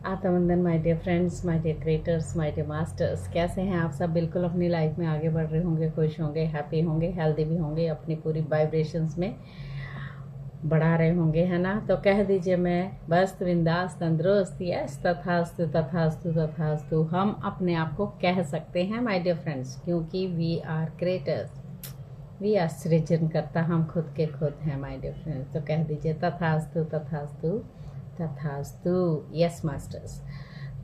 आत्मवंदन my dear friends, my dear creators, my dear masters. कैसे हैं आप सब? बिल्कुल अपनी लाइफ में आगे बढ़ रहे होंगे, खुश होंगे, हैप्पी होंगे, हेल्दी भी होंगे, अपनी पूरी वाइब्रेशंस में बढ़ा रहे होंगे, है ना। तो कह दीजिए मैं बस बिंदास तंदुरुस्त। यस, तथास्तु तथास्तु तथास्तु। हम अपने आप को कह सकते हैं माय डियर फ्रेंड्स, क्योंकि we are creators, we are सृजनकर्ता। हम खुद के खुद हैं माय डियर फ्रेंड्स। तो कह दीजिए तथास्तु तथास्तु तथास्तु। Yes masters.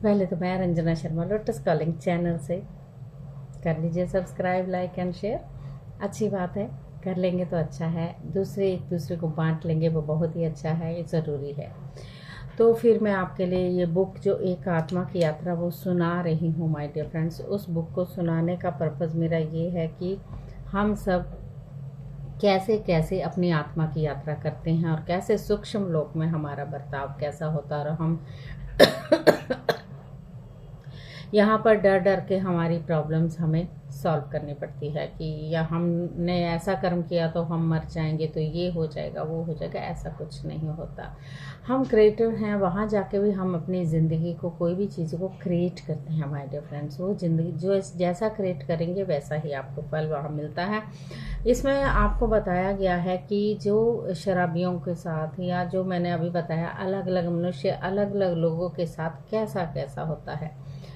पहले तो मैं Ranjana Sharma lotus calling channel से कर लीजिए सब्सक्राइब, लाइक एंड शेयर। अच्छी बात है, कर लेंगे तो अच्छा है। दूसरे एक दूसरे को बांट लेंगे, वो बहुत ही अच्छा है, ये ज़रूरी है। तो फिर मैं आपके लिए ये बुक जो एक आत्मा की यात्रा वो सुना रही हूँ माय डियर फ्रेंड्स। उस बुक को सुनाने का पर्पज़ मेरा ये है कि हम सब कैसे कैसे अपनी आत्मा की यात्रा करते हैं और कैसे सूक्ष्म लोक में हमारा बर्ताव कैसा होता है। और हम यहाँ पर डर डर के हमारी प्रॉब्लम्स हमें सॉल्व करनी पड़ती है कि या हमने ऐसा कर्म किया तो हम मर जाएंगे, तो ये हो जाएगा, वो हो जाएगा। ऐसा कुछ नहीं होता। हम क्रिएटर हैं, वहाँ जाके भी हम अपनी ज़िंदगी को, कोई भी चीज़ को क्रिएट करते हैं माय डियर फ्रेंड्स। वो ज़िंदगी जो जैसा क्रिएट करेंगे वैसा ही आपको फल वहाँ मिलता है। इसमें आपको बताया गया है कि जो शराबियों के साथ, या जो मैंने अभी बताया, अलग अलग मनुष्य अलग अलग लोगों के साथ कैसा कैसा होता है।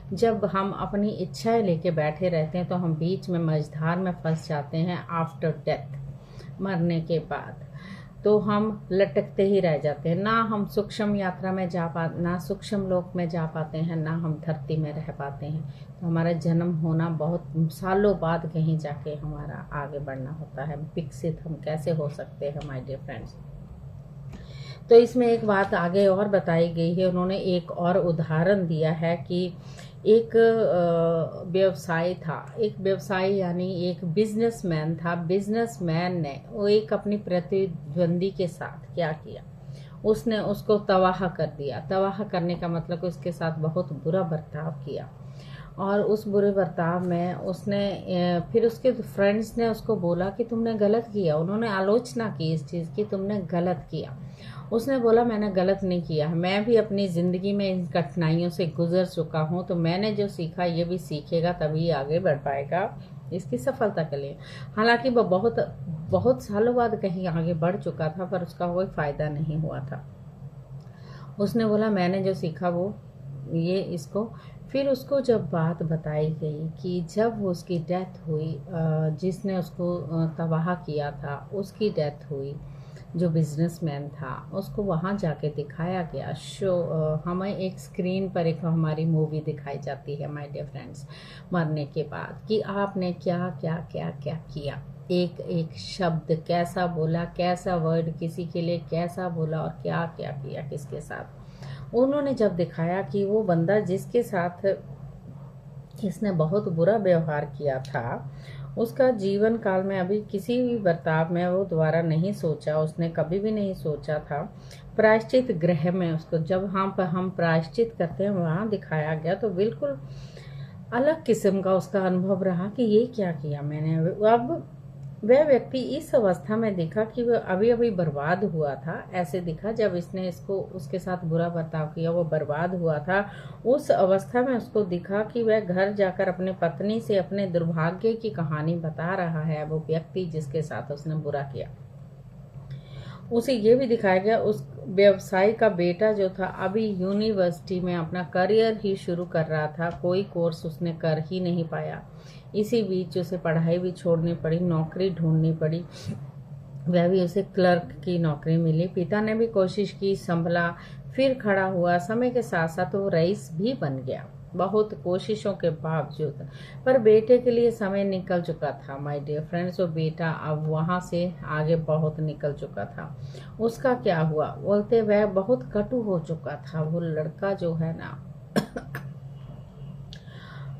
जब हम अपनी इच्छाएं लेके बैठे रहते हैं तो हम बीच में मझधार में फंस जाते हैं। आफ्टर डेथ, मरने के बाद तो हम लटकते ही रह जाते हैं। ना हम सूक्ष्म यात्रा में ना सूक्ष्म लोक में जा पाते हैं, ना हम धरती में रह पाते हैं। तो हमारा जन्म होना बहुत सालों बाद कहीं जाके हमारा आगे बढ़ना होता है। विकसित हम कैसे हो सकते हैं माय डियर फ्रेंड्स। तो इसमें एक बात आगे और बताई गई है। उन्होंने एक और उदाहरण दिया है कि एक व्यवसाय था, एक व्यवसाय यानी एक बिजनेसमैन था। बिजनेसमैन ने वो एक अपनी प्रतिद्वंदी के साथ क्या किया, उसने उसको तबाह कर दिया। तबाह करने का मतलब उसके साथ बहुत बुरा बर्ताव किया। और उस बुरे बर्ताव में उसने फिर उसके फ्रेंड्स ने उसको बोला कि तुमने गलत किया। उन्होंने आलोचना की इस चीज़ की, तुमने गलत किया। उसने बोला मैंने गलत नहीं किया, मैं भी अपनी ज़िंदगी में इन कठिनाइयों से गुजर चुका हूँ। तो मैंने जो सीखा ये भी सीखेगा, तभी आगे बढ़ पाएगा इसकी सफलता के लिए। हालांकि वो बहुत बहुत सालों बाद कहीं आगे बढ़ चुका था, पर उसका कोई फ़ायदा नहीं हुआ था। उसने बोला मैंने जो सीखा वो ये इसको। फिर उसको जब बात बताई गई कि जब उसकी डेथ हुई, जिसने उसको तबाह किया था उसकी डेथ हुई, जो बिजनेसमैन था, उसको वहाँ जाके दिखाया गया। हमें एक स्क्रीन पर एक हमारी मूवी दिखाई जाती है माय डियर फ्रेंड्स, मरने के बाद, कि आपने क्या क्या क्या क्या किया, एक एक शब्द कैसा बोला, कैसा वर्ड किसी के लिए कैसा बोला, और क्या क्या किया किसके साथ। उन्होंने जब दिखाया कि वो बंदा जिसके साथ इसने बहुत बुरा व्यवहार किया था, उसका जीवन काल में अभी किसी भी बर्ताव में वो दोबारा नहीं सोचा, उसने कभी भी नहीं सोचा था। प्रायश्चित गृह में उसको जब हम प्रायश्चित करते हैं वहाँ दिखाया गया, तो बिल्कुल अलग किस्म का उसका अनुभव रहा कि ये क्या किया मैंने। अब वह व्यक्ति इस अवस्था में दिखा कि वह अभी अभी बर्बाद हुआ था। ऐसे दिखा जब इसने इसको उसके साथ बुरा बर्ताव किया, वो बर्बाद हुआ था। उस अवस्था में उसको दिखा कि वह घर जाकर अपने पत्नी से अपने दुर्भाग्य की कहानी बता रहा है, वो व्यक्ति जिसके साथ उसने बुरा किया। उसे ये भी दिखाया गया उस व्यवसायी का बेटा जो था, अभी यूनिवर्सिटी में अपना करियर ही शुरू कर रहा था, कोई कोर्स उसने कर ही नहीं पाया। इसी बीच उसे पढ़ाई भी छोड़नी पड़ी, नौकरी ढूंढनी पड़ी। वह भी उसे क्लर्क की नौकरी मिली। पिता ने भी कोशिश की, संभला, फिर खड़ा हुआ। समय के साथ साथ वो रईस भी बन गया, बहुत कोशिशों के बावजूद। पर बेटे के लिए समय निकल चुका था माय डियर फ्रेंड्स। वो बेटा अब वहां से आगे बहुत निकल चुका था। उसका क्या हुआ बोलते, वह बहुत कटु हो चुका था। वो लड़का जो है ना,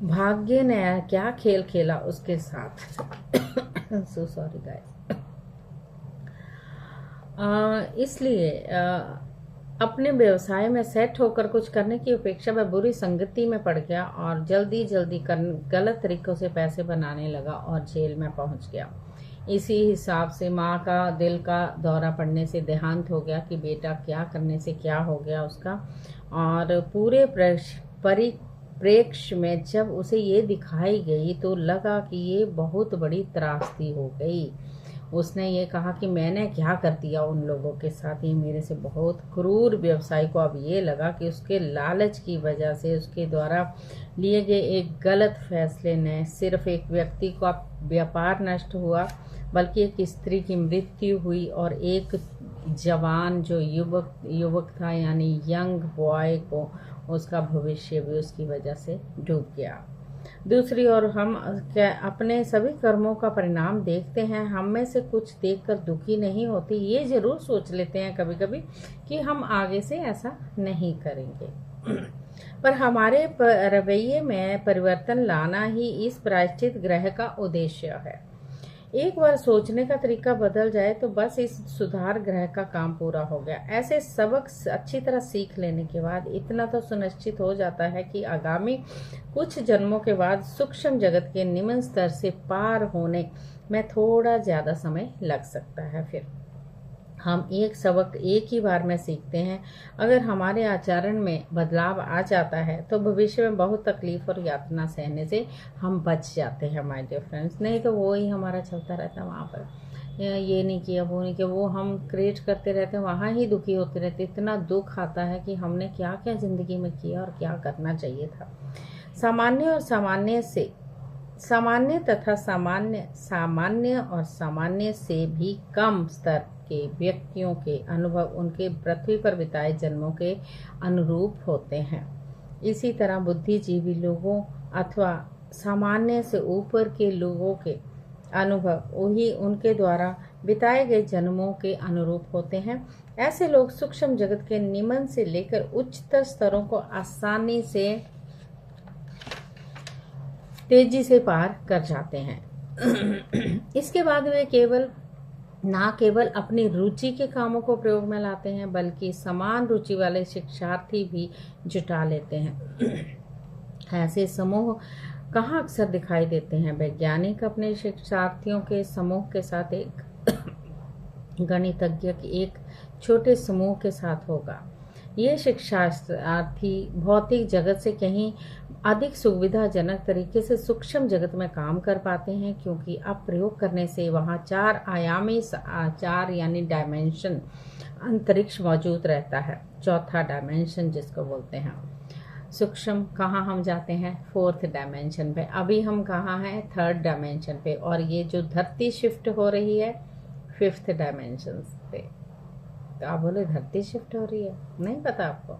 भाग्य ने क्या खेल खेला उसके साथ। So sorry guys. इसलिए अपने व्यवसाय में सेट होकर कुछ करने की अपेक्षा वह बुरी संगति में पड़ गया और जल्दी जल्दी गलत तरीकों से पैसे बनाने लगा और जेल में पहुंच गया। इसी हिसाब से माँ का दिल का दौरा पड़ने से देहांत हो गया कि बेटा क्या करने से क्या हो गया उसका। और पूरे परिप्रेक्ष्य में जब उसे ये दिखाई गई तो लगा कि ये बहुत बड़ी त्रासदी हो गई। उसने ये कहा कि मैंने क्या कर दिया उन लोगों के साथ, ये मेरे से बहुत क्रूर व्यवसाय को अब ये लगा कि उसके लालच की वजह से उसके द्वारा लिए गए एक गलत फैसले ने सिर्फ एक व्यक्ति का व्यापार नष्ट हुआ, बल्कि एक स्त्री की मृत्यु हुई और एक जवान जो युवक था यानी यंग बॉय को उसका भविष्य भी उसकी वजह से डूब गया। दूसरी ओर हम अपने सभी कर्मों का परिणाम देखते हैं, हम में से कुछ देखकर दुखी नहीं होते, ये जरूर सोच लेते हैं कभी कभी कि हम आगे से ऐसा नहीं करेंगे। पर हमारे रवैये में परिवर्तन लाना ही इस प्रायश्चित ग्रह का उद्देश्य है। एक बार सोचने का तरीका बदल जाए तो बस इस सुधार ग्रह का काम पूरा हो गया। ऐसे सबक अच्छी तरह सीख लेने के बाद इतना तो सुनिश्चित हो जाता है कि आगामी कुछ जन्मों के बाद सूक्ष्म जगत के निम्न स्तर से पार होने में थोड़ा ज्यादा समय लग सकता है। फिर हम एक सबक एक ही बार में सीखते हैं। अगर हमारे आचरण में बदलाव आ जाता है तो भविष्य में बहुत तकलीफ और यातना सहने से हम बच जाते हैं माय डियर फ्रेंड्स। नहीं तो वो ही हमारा चलता रहता है, वहाँ पर ये नहीं किया वो नहीं किया, वो हम क्रिएट करते रहते हैं, वहाँ ही दुखी होते रहते। इतना दुख आता है कि हमने क्या क्या जिंदगी में किया और क्या करना चाहिए था। सामान्य और सामान्य से सामान्य तथा सामान्य और सामान्य से भी कम स्तर के व्यक्तियों के अनुभव उनके पृथ्वी पर बिताए जन्मों के अनुरूप होते हैं। इसी तरह बुद्धिजीवी लोगों अथवा सामान्य से ऊपर के लोगों के अनुभव वही उनके द्वारा बिताए गए जन्मों के अनुरूप होते हैं। ऐसे लोग सूक्ष्म जगत के निम्न से लेकर उच्चतर स्तरों को आसानी से तेजी से पार कर जाते हैं। इसके बाद वे न केवल अपनी रुचि के कामों को प्रयोग में लाते हैं, बल्कि समान रुचि वाले शिक्षार्थी भी जुटा लेते हैं। ऐसे समूह कहाँ अक्सर दिखाई देते हैं? वैज्ञानिक अपने शिक्षार्थियों के समूह के साथ एक गणितज्ञ के एक छोटे समूह के साथ होगा। ये शिक्षार्थी भौतिक जगत से कहीं अधिक सुविधाजनक तरीके से सूक्ष्म जगत में काम कर पाते हैं, क्योंकि अब प्रयोग करने से वहाँ 4 आयामी 4 यानी डायमेंशन अंतरिक्ष मौजूद रहता है। चौथा डायमेंशन जिसको बोलते हैं सूक्ष्म, कहाँ हम जाते हैं? 4th डायमेंशन पे। अभी हम कहाँ हैं? 3rd डायमेंशन पे। और ये जो धरती शिफ्ट हो रही है 5th डायमेंशन पे। तो आप बोले धरती शिफ्ट हो रही है, नहीं पता आपको?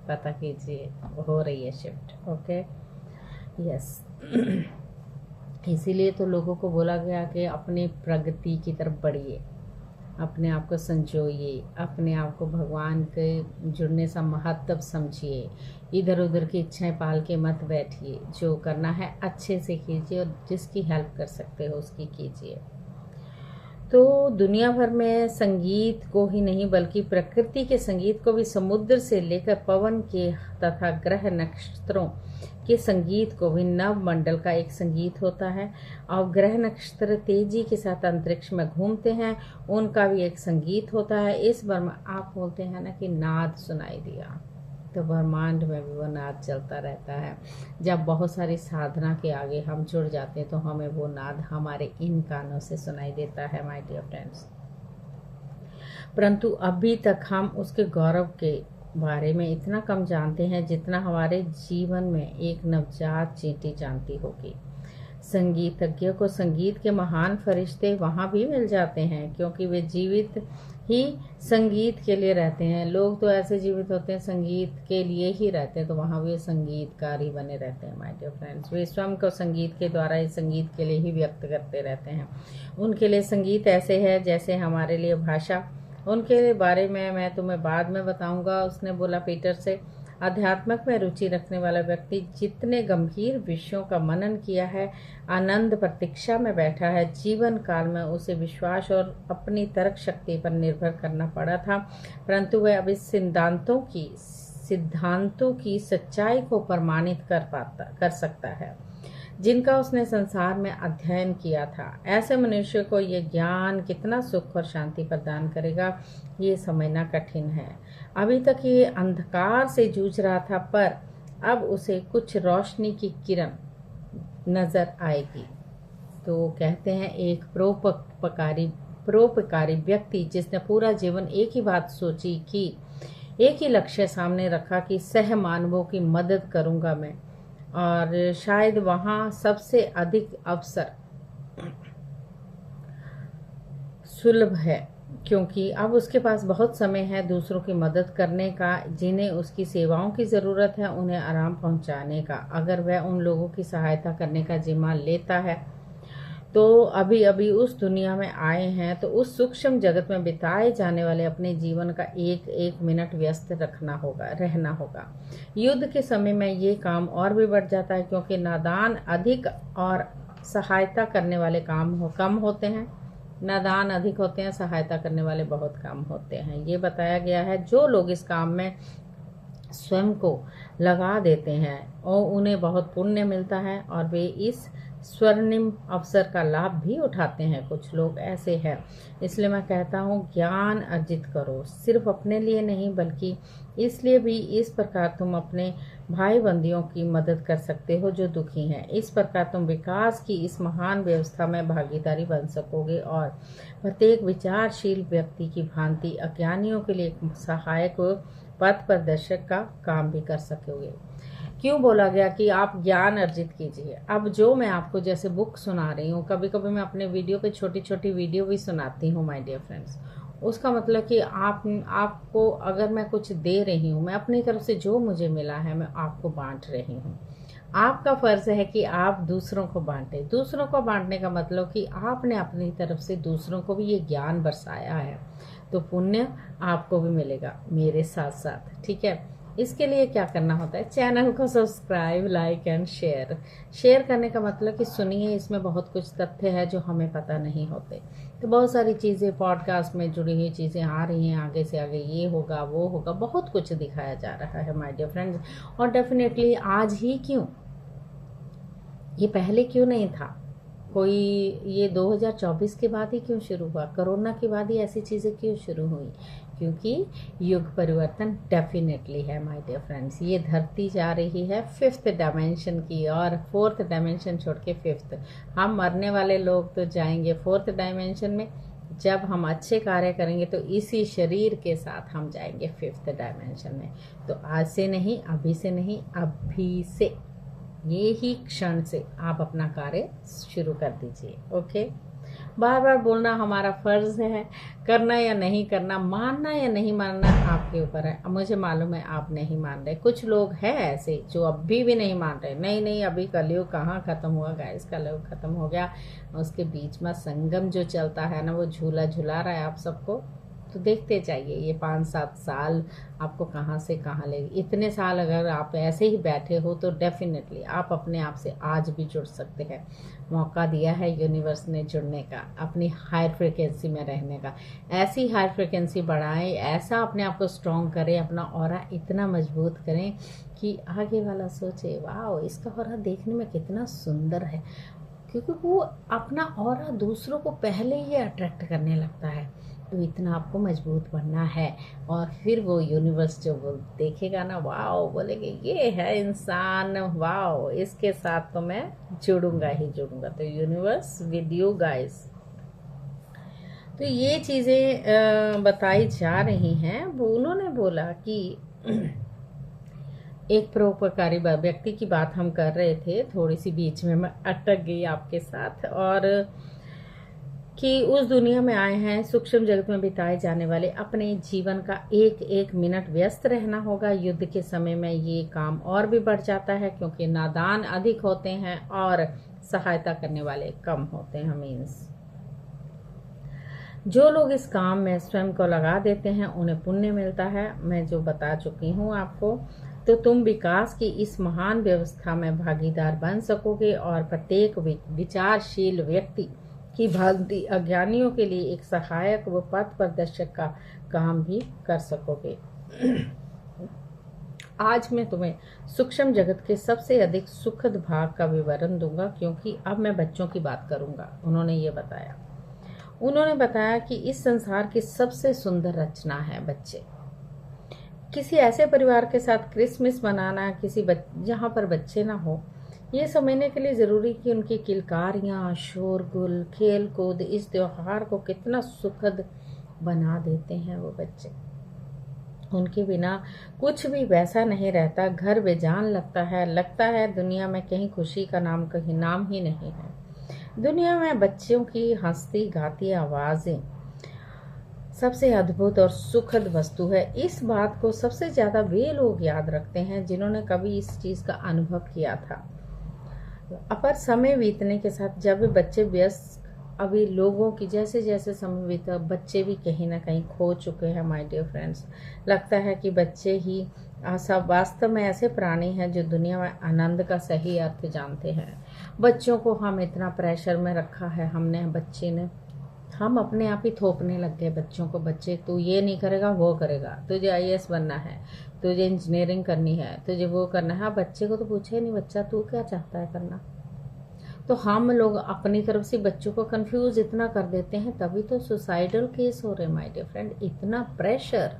पता कीजिए, हो रही है शिफ्ट। Okay, yes. इसीलिए तो लोगों को बोला गया कि अपनी प्रगति की तरफ बढ़िए, अपने आप को संजोइए, अपने आप को भगवान के जुड़ने से महत्व समझिए, इधर उधर की इच्छाएं पाल के मत बैठिए, जो करना है अच्छे से कीजिए और जिसकी हेल्प कर सकते हो उसकी कीजिए। तो दुनिया भर में संगीत को ही नहीं बल्कि प्रकृति के संगीत को भी, समुद्र से लेकर पवन के तथा ग्रह नक्षत्रों के संगीत को भी नवमंडल का एक संगीत होता है। और ग्रह नक्षत्र तेजी के साथ अंतरिक्ष में घूमते हैं, उनका भी एक संगीत होता है। इस बार में आप बोलते हैं ना कि नाद सुनाई दिया, तो ब्रह्मांड में भी वो नाद चलता रहता है। जब बहुत सारी साधना के आगे हम जुड़ जाते हैं तो हमें वो नाद हमारे इन कानों से सुनाई देता है माय डियर फ्रेंड्स। परंतु अभी तक हम उसके गौरव के बारे में इतना कम जानते हैं जितना हमारे जीवन में एक नवजात चींटी जानती होगी। संगीतज्ञ को संगीत के महान फरिश्ते वहाँ भी मिल जाते हैं, क्योंकि वे जीवित ही संगीत के लिए रहते हैं। लोग तो ऐसे जीवित होते हैं संगीत के लिए ही रहते हैं, तो वहाँ वे संगीतकार ही बने रहते हैं माय डियर फ्रेंड्स। वे स्वयं को संगीत के द्वारा इस संगीत के लिए ही व्यक्त करते रहते हैं। उनके लिए संगीत ऐसे है जैसे हमारे लिए भाषा। उनके बारे में मैं तुम्हें बाद में बताऊंगा। उसने बोला पीटर से, अध्यात्मक में रुचि रखने वाला व्यक्ति जितने गंभीर विषयों का मनन किया है, आनंद प्रतीक्षा में बैठा है, जीवन काल में उसे विश्वास और अपनी तर्क शक्ति पर निर्भर करना पड़ा था, परंतु वह अब इस सिद्धांतों की सच्चाई को प्रमाणित कर सकता है जिनका उसने संसार में अध्ययन किया था। ऐसे मनुष्य को ये ज्ञान कितना सुख और शांति प्रदान करेगा, ये समझना कठिन है। अभी तक ये अंधकार से जूझ रहा था, पर अब उसे कुछ रोशनी की किरण नजर आएगी। तो कहते हैं एक परोपकारी व्यक्ति जिसने पूरा जीवन एक ही बात सोची कि एक ही लक्ष्य सामने रखा कि सह मानवों की मदद करूंगा मैं, और शायद वहां सबसे अधिक अवसर सुलभ है, क्योंकि अब उसके पास बहुत समय है दूसरों की मदद करने का, जिन्हें उसकी सेवाओं की ज़रूरत है, उन्हें आराम पहुंचाने का। अगर वह उन लोगों की सहायता करने का जिम्मा लेता है तो अभी अभी उस दुनिया में आए हैं, तो उस सूक्ष्म जगत में बिताए जाने वाले अपने जीवन का एक एक मिनट व्यस्त रहना होगा। युद्ध के समय में ये काम और भी बढ़ जाता है, क्योंकि नादान अधिक और सहायता करने वाले कम होते हैं। नादान अधिक होते हैं, सहायता करने वाले बहुत कम होते हैं। ये बताया गया है जो लोग इस काम में स्वयं को लगा देते हैं और उन्हें बहुत पुण्य मिलता है, और वे इस स्वर्णिम अवसर का लाभ भी उठाते हैं। कुछ लोग ऐसे हैं। इसलिए मैं कहता हूँ ज्ञान अर्जित करो, सिर्फ अपने लिए नहीं बल्कि इसलिए भी इस प्रकार तुम अपने भाई बंदियों की मदद कर सकते हो जो दुखी हैं। इस प्रकार तुम विकास की इस महान व्यवस्था में भागीदारी बन सकोगे और प्रत्येक विचारशील व्यक्ति की भांति अज्ञानियों के लिए एक सहायक पथ प्रदर्शक का काम भी कर सकोगे। क्यों बोला गया कि आप ज्ञान अर्जित कीजिए? अब जो मैं आपको जैसे बुक सुना रही हूँ, कभी कभी मैं अपने वीडियो पे छोटी छोटी वीडियो भी सुनाती हूँ माय डियर फ्रेंड्स। उसका मतलब कि आपको अगर मैं कुछ दे रही हूँ, मैं अपनी तरफ से जो मुझे मिला है मैं आपको बांट रही हूँ। आपका फर्ज है कि आप दूसरों को बांटें। दूसरों को बांटने का मतलब कि आपने अपनी तरफ से दूसरों को भी ये ज्ञान बरसाया है, तो पुण्य आपको भी मिलेगा मेरे साथ साथ। ठीक है, इसके लिए क्या करना होता है? चैनल को सब्सक्राइब, लाइक एंड शेयर करने का मतलब कि सुनिए, इसमें बहुत कुछ तथ्य है जो हमें पता नहीं होते। तो बहुत सारी चीज़ें पॉडकास्ट में जुड़ी हुई चीज़ें आ रही हैं, आगे से आगे ये होगा वो होगा, बहुत कुछ दिखाया जा रहा है माय डियर फ्रेंड्स। और डेफिनेटली आज ही क्यों, ये पहले क्यों नहीं था? कोई ये 2024 के बाद ही क्यों शुरू हुआ? कोरोना के बाद ही ऐसी चीज़ें क्यों शुरू हुई? क्योंकि युग परिवर्तन डेफिनेटली है माय डियर फ्रेंड्स। ये धरती जा रही है 5th डायमेंशन की, और 4th डायमेंशन छोड़ के 5th। हम मरने वाले लोग तो जाएंगे 4th डायमेंशन में। जब हम अच्छे कार्य करेंगे तो इसी शरीर के साथ हम जाएंगे 5th डायमेंशन में। तो आज से नहीं, अभी से नहीं, अभी से, ये ही क्षण से आप अपना कार्य शुरू कर दीजिए। ओके, बार बार बोलना हमारा फर्ज है, करना या नहीं करना, मानना या नहीं मानना आपके ऊपर है। अब मुझे मालूम है आप नहीं मान रहे, कुछ लोग हैं ऐसे जो अभी भी नहीं मान रहे। नहीं, अभी कलयुग कहाँ खत्म हुआ गाइस, कलयुग खत्म हो गया। उसके बीच में संगम जो चलता है ना, वो झूला झुला रहा है आप सबको। तो देखते जाइए ये 5-7 साल आपको कहाँ से कहाँ ले। इतने साल अगर आप ऐसे ही बैठे हो तो डेफिनेटली आप अपने आप से आज भी जुड़ सकते हैं। मौका दिया है यूनिवर्स ने जुड़ने का, अपनी हायर फ्रिक्वेंसी में रहने का। ऐसी हायर फ्रिक्वेंसी बढ़ाएं, ऐसा अपने आप को स्ट्रॉन्ग करें, अपना ऑरा इतना मजबूत करें कि आगे वाला सोचे वाह इसका ऑरा देखने में कितना सुंदर है, क्योंकि वो अपना ऑरा दूसरों को पहले ही अट्रैक्ट करने लगता है। तो इतना आपको मजबूत बनना है, और फिर वो यूनिवर्स जो वो देखेगा ना, वाओ बोलेंगे ये है इंसान, वाओ इसके साथ तो मैं जुड़ूंगा ही जुड़ूंगा। तो यूनिवर्स विद यू गाइस। तो ये चीज़ें बताई जा रही हैं। वो उन्होंने बोला कि एक परोपकारी व्यक्ति की बात हम कर रहे थे, थोड़ी सी बीच में मैं अटक गई आपके साथ, और कि उस दुनिया में आए हैं सूक्ष्म जगत में बिताए जाने वाले अपने जीवन का एक एक मिनट व्यस्त रहना होगा। युद्ध के समय में ये काम और भी बढ़ जाता है, क्योंकि नादान अधिक होते हैं और सहायता करने वाले कम होते हैं। मीन्स जो लोग इस काम में स्वयं को लगा देते हैं उन्हें पुण्य मिलता है, मैं जो बता चुकी हूँ आपको। तो तुम विकास की इस महान व्यवस्था में भागीदार बन सकोगे और प्रत्येक विचारशील व्यक्ति की भांति अज्ञानियों के लिए एक सहायक व पथ प्रदर्शक का काम भी कर सकोगे। आज मैं तुम्हें सूक्ष्म जगत के सबसे अधिक सुखद भाग का विवरण दूंगा, क्योंकि अब मैं बच्चों की बात करूंगा। उन्होंने बताया कि इस संसार की सबसे सुंदर रचना है बच्चे। किसी ऐसे परिवार के साथ क्रिसमस मनाना, जहाँ पर बच्चे ना हो, ये समझने के लिए ज़रूरी कि उनकी किलकारियाँ, शोरगुल, खेल कूद इस त्योहार को कितना सुखद बना देते हैं वो बच्चे। उनके बिना कुछ भी वैसा नहीं रहता, घर बेजान लगता है दुनिया में कहीं खुशी का कहीं नाम ही नहीं है। दुनिया में बच्चों की हंसती गाती आवाज़ें सबसे अद्भुत और सुखद वस्तु है। इस बात को सबसे ज़्यादा वे लोग याद रखते हैं जिन्होंने कभी इस चीज़ का अनुभव किया था। पर समय बीतने के साथ जब बच्चे व्यस्त, अभी लोगों की जैसे जैसे समय बीता, बच्चे भी कहीं ना कहीं खो चुके हैं माय डियर फ्रेंड्स। लगता है कि बच्चे ही सब वास्तव में ऐसे प्राणी हैं जो दुनिया में आनंद का सही अर्थ जानते हैं। बच्चों को हम इतना प्रेशर में रखा है हम अपने आप ही थोपने लग गए बच्चों को। बच्चे तू ये नहीं करेगा वो करेगा, तुझे आईएएस बनना है, तुझे इंजीनियरिंग करनी है, तुझे वो करना है। हाँ, बच्चे को तो पूछे नहीं, बच्चा तू क्या चाहता है करना। तो हम लोग अपनी तरफ से बच्चों को कंफ्यूज इतना कर देते हैं, तभी तो सुसाइडल केस हो रहे माय डियर फ्रेंड। इतना प्रेशर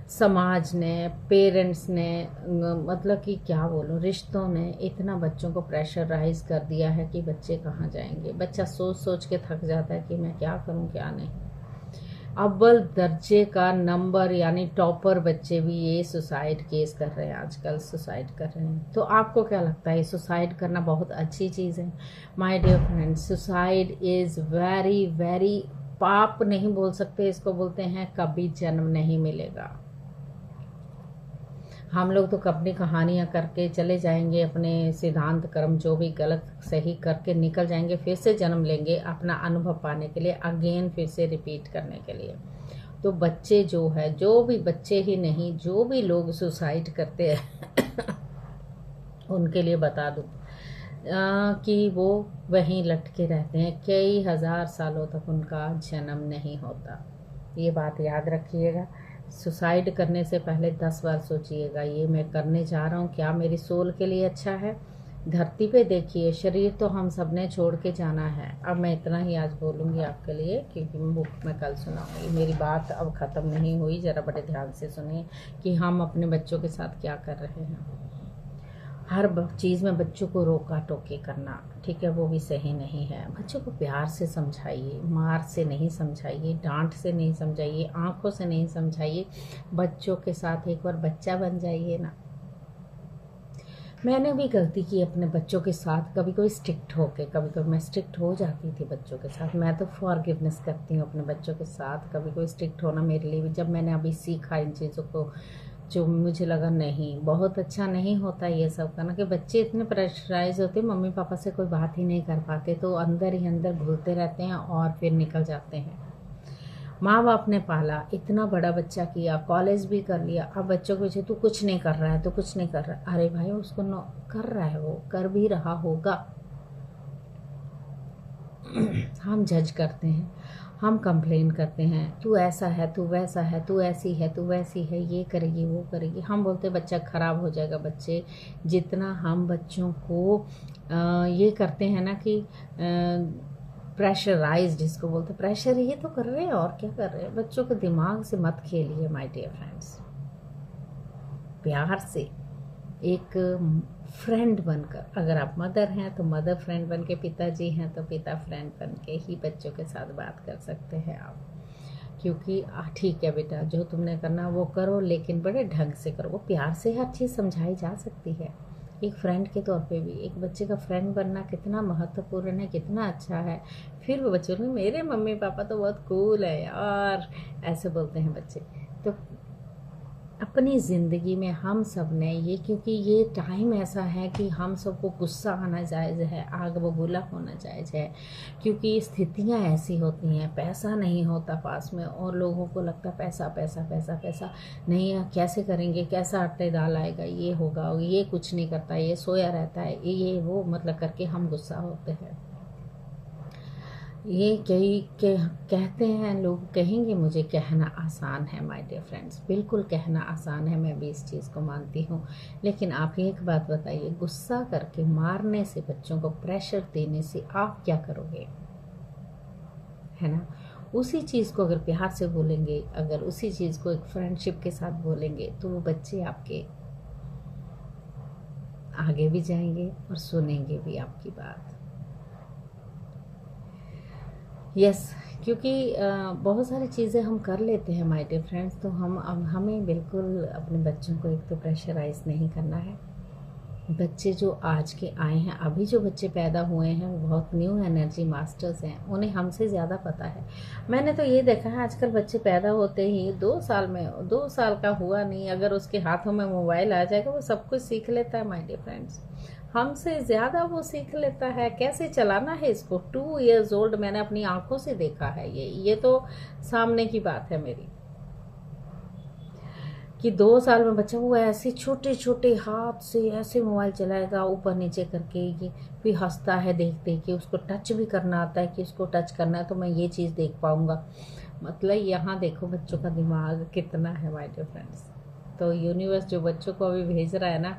समाज ने, पेरेंट्स ने, मतलब कि क्या बोलूं, रिश्तों ने इतना बच्चों को प्रेशराइज कर दिया है कि बच्चे कहाँ जाएंगे। बच्चा सोच सोच के थक जाता है कि मैं क्या करूं क्या नहीं। अव्वल दर्जे का नंबर यानी टॉपर बच्चे भी ये सुसाइड केस कर रहे हैं, आजकल सुसाइड कर रहे हैं। तो आपको क्या लगता है, सुसाइड करना बहुत अच्छी चीज़ है? My dear friends, suicide is very very, पाप नहीं बोल सकते इसको, बोलते हैं कभी जन्म नहीं मिलेगा। हम लोग तो अपनी कहानियाँ करके चले जाएंगे, अपने सिद्धांत कर्म जो भी गलत सही करके निकल जाएंगे, फिर से जन्म लेंगे अपना अनुभव पाने के लिए, अगेन फिर से रिपीट करने के लिए। तो बच्चे जो भी बच्चे ही नहीं, जो भी लोग सुसाइड करते हैं उनके लिए बता दूं कि वो वहीं लटके रहते हैं, कई हजार सालों तक उनका जन्म नहीं होता। ये बात याद रखिएगा। सुसाइड करने से पहले 10 बार सोचिएगा, ये मैं करने जा रहा हूँ क्या मेरी सोल के लिए अच्छा है। धरती पे देखिए, शरीर तो हम सब ने छोड़ के जाना है। अब मैं इतना ही आज बोलूँगी आपके लिए, क्योंकि बुक में कल सुनाऊंगी। मेरी बात अब ख़त्म नहीं हुई, ज़रा बड़े ध्यान से सुनिए कि हम अपने बच्चों के साथ क्या कर रहे हैं। हर चीज़ में बच्चों को रोका टोकी करना, ठीक है, वो भी सही नहीं है। बच्चों को प्यार से समझाइए, मार से नहीं समझाइए, डांट से नहीं समझाइए, आंखों से नहीं समझाइए। बच्चों के साथ एक बार बच्चा बन जाइए ना। मैंने भी गलती की अपने बच्चों के साथ, कभी कभी स्ट्रिक्ट होके, कभी कभी मैं स्ट्रिक्ट हो जाती थी बच्चों के साथ। मैं तो फॉरगिवनेस करती हूँ अपने बच्चों के साथ। कभी कभी स्ट्रिक्ट होना मेरे लिए भी, जब मैंने अभी सीखा इन चीज़ों को, जो मुझे लगा नहीं, बहुत अच्छा नहीं होता ये सब करना, कि बच्चे इतने प्रेशराइज होते, मम्मी पापा से कोई बात ही नहीं कर पाते, तो अंदर ही अंदर घुलते रहते हैं और फिर निकल जाते हैं। माँ बाप ने पाला, इतना बड़ा बच्चा किया, कॉलेज भी कर लिया, अब बच्चों को पूछे तू कुछ नहीं कर रहा है, तो कुछ नहीं कर रहा है। अरे भाई, उसको कर रहा है, वो कर भी रहा होगा। हम जज करते हैं, हम कंप्लेन करते हैं, तू ऐसा है, तू वैसा है, तू ऐसी है, तू वैसी है, ये करेगी वो करेगी। हम बोलते बच्चा खराब हो जाएगा। बच्चे जितना हम बच्चों को ये करते हैं ना कि प्रेशराइज, जिसको बोलते प्रेशर, ये तो कर रहे हैं और क्या कर रहे हैं। बच्चों के दिमाग से मत खेलिए माय डियर फ्रेंड्स। प्यार से एक फ्रेंड बनकर, अगर आप मदर हैं तो मदर फ्रेंड बन के, पिताजी हैं तो पिता फ्रेंड बन के ही बच्चों के साथ बात कर सकते हैं आप। क्योंकि ठीक है बेटा, जो तुमने करना वो करो, लेकिन बड़े ढंग से करो। वो प्यार से हर चीज़ समझाई जा सकती है। एक फ्रेंड के तौर पे भी एक बच्चे का फ्रेंड बनना कितना महत्वपूर्ण है, कितना अच्छा है। फिर वो बच्चों ने, मेरे मम्मी पापा तो बहुत कूल है यार, ऐसे बोलते हैं बच्चे। तो अपनी ज़िंदगी में हम सब ने ये, क्योंकि ये टाइम ऐसा है कि हम सबको गुस्सा आना जायज़ है, आग बबूला होना जायज़ है, क्योंकि स्थितियां ऐसी होती हैं। पैसा नहीं होता पास में और लोगों को लगता पैसा पैसा पैसा पैसा, नहीं कैसे करेंगे, कैसा आटे दाल आएगा, ये होगा, ये कुछ नहीं करता, ये सोया रहता है, ये वो, मतलब करके हम गुस्सा होते हैं। ये कहते हैं लोग, कहेंगे मुझे कहना आसान है माय डियर फ्रेंड्स, बिल्कुल कहना आसान है, मैं भी इस चीज़ को मानती हूँ। लेकिन आप एक बात बताइए, गुस्सा करके मारने से, बच्चों को प्रेशर देने से आप क्या करोगे, है ना। उसी चीज़ को अगर प्यार से बोलेंगे, अगर उसी चीज़ को एक फ्रेंडशिप के साथ बोलेंगे, तो वो बच्चे आपके आगे भी जाएंगे और सुनेंगे भी आपकी बात। यस, क्योंकि बहुत सारी चीज़ें हम कर लेते हैं माय डियर फ्रेंड्स, तो हमें बिल्कुल अपने बच्चों को एक तो प्रेशराइज नहीं करना है। बच्चे जो आज के आए हैं, अभी जो बच्चे पैदा हुए हैं, वो बहुत न्यू एनर्जी मास्टर्स हैं, उन्हें हमसे ज़्यादा पता है। मैंने तो ये देखा है आजकल बच्चे पैदा होते ही 2 साल में, 2 साल का हुआ नहीं, अगर उसके हाथों में मोबाइल आ जाएगा वो सब कुछ सीख लेता है माय डियर फ्रेंड्स। हमसे ज़्यादा वो सीख लेता है कैसे चलाना है इसको। 2 इयर्स ओल्ड, मैंने अपनी आंखों से देखा है, ये तो सामने की बात है मेरी, कि 2 साल में बच्चा वो ऐसे छोटे छोटे हाथ से ऐसे मोबाइल चलाएगा ऊपर नीचे करके, कि फिर हंसता है देखते कि उसको टच भी करना आता है, कि उसको टच करना है तो मैं ये चीज़ देख पाऊँगा। मतलब यहाँ देखो बच्चों का दिमाग कितना है माय डियर फ्रेंड्स। तो यूनिवर्स जो बच्चों को अभी भेज रहा है ना,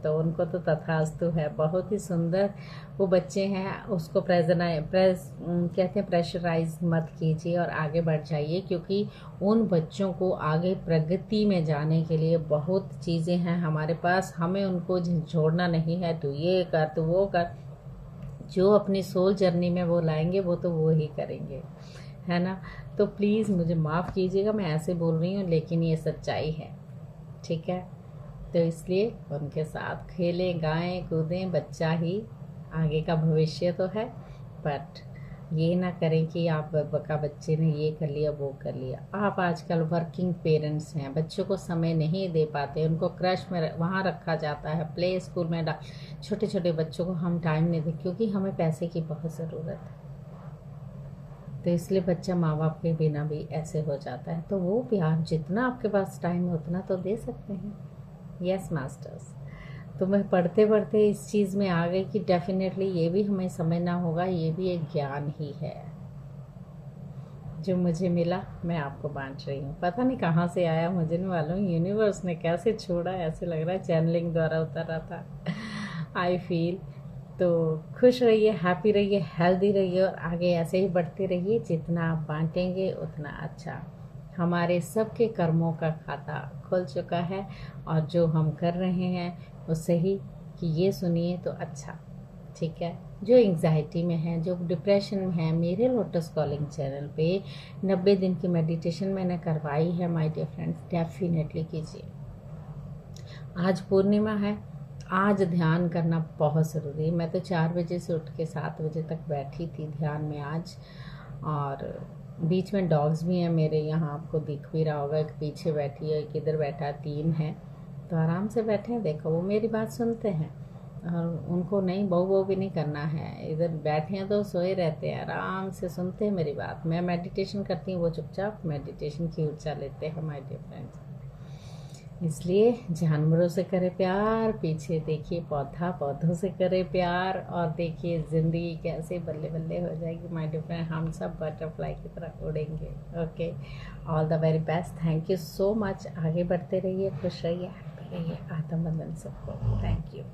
तो उनको तो तथास्तु है। बहुत ही सुंदर वो बच्चे हैं, उसको कहते हैं प्रेशराइज मत कीजिए और आगे बढ़ जाइए, क्योंकि उन बच्चों को आगे प्रगति में जाने के लिए बहुत चीज़ें हैं हमारे पास। हमें उनको झोड़ना नहीं है, तो ये कर तो वो कर। जो अपनी सोल जर्नी में वो लाएंगे वो तो वो ही करेंगे, है ना। तो प्लीज़ मुझे माफ़ कीजिएगा, मैं ऐसे बोल रही हूँ, लेकिन ये सच्चाई है, ठीक है। तो इसलिए उनके साथ खेलें, गाएं, कूदें, बच्चा ही आगे का भविष्य तो है। बट ये ना करें कि आप बच्चे ने ये कर लिया वो कर लिया। आप आजकल वर्किंग पेरेंट्स हैं, बच्चों को समय नहीं दे पाते, उनको क्रश में वहाँ रखा जाता है, प्ले स्कूल में छोटे छोटे बच्चों को हम टाइम नहीं देते, क्योंकि हमें पैसे की बहुत ज़रूरत है। तो इसलिए बच्चा माँ बाप के बिना भी ऐसे हो जाता है। तो वो प्यार जितना आपके पास टाइम है उतना तो दे सकते हैं। Yes masters. तो मैं पढ़ते पढ़ते इस चीज़ में आ गई कि डेफिनेटली ये भी हमें समझना होगा, ये भी एक ज्ञान ही है जो मुझे मिला, मैं आपको बांट रही हूँ। पता नहीं कहाँ से आया, मुझे नहीं मालूम, यूनिवर्स ने कैसे छोड़ा, ऐसे लग रहा है चैनलिंग द्वारा उतर रहा था। I feel. तो खुश रहिए, हैप्पी रहिए, हेल्दी रहिए और आगे ऐसे ही बढ़ते रहिए। जितना आप बांटेंगे उतना अच्छा। हमारे सबके कर्मों का खाता खुल चुका है, और जो हम कर रहे हैं वो सही कि ये सुनिए तो अच्छा, ठीक है। जो एंग्जाइटी में है, जो डिप्रेशन में है, मेरे लोटस कॉलिंग चैनल पे 90 दिन की मेडिटेशन मैंने करवाई है माय डियर फ्रेंड्स, डेफिनेटली कीजिए। आज पूर्णिमा है, आज ध्यान करना बहुत ज़रूरी है। मैं तो 4 बजे से उठ के 7 बजे तक बैठी थी ध्यान में आज, और बीच में डॉग्स भी हैं मेरे यहाँ, आपको दिख भी रहा होगा, एक पीछे बैठी है, एक इधर बैठा है, 3 हैं। तो आराम से बैठे हैं, देखो वो मेरी बात सुनते हैं, और उनको नहीं बहू भी नहीं करना है, इधर बैठे हैं तो सोए रहते हैं, आराम से सुनते हैं मेरी बात। मैं मेडिटेशन करती हूँ, वो चुपचाप मेडिटेशन की ऊर्जा लेते हैं माय डियर फ्रेंड्स। इसलिए जानवरों से करे प्यार, पीछे देखिए पौधों से करे प्यार, और देखिए ज़िंदगी कैसे बल्ले बल्ले हो जाएगी माय डियर फ्रेंड। हम सब बटरफ्लाई की तरह उड़ेंगे। Okay, all the very best, thank you so much. आगे बढ़ते रहिए, खुश रहिए, हैप्पी रहिए। आत्म बंधन सबको, थैंक यू।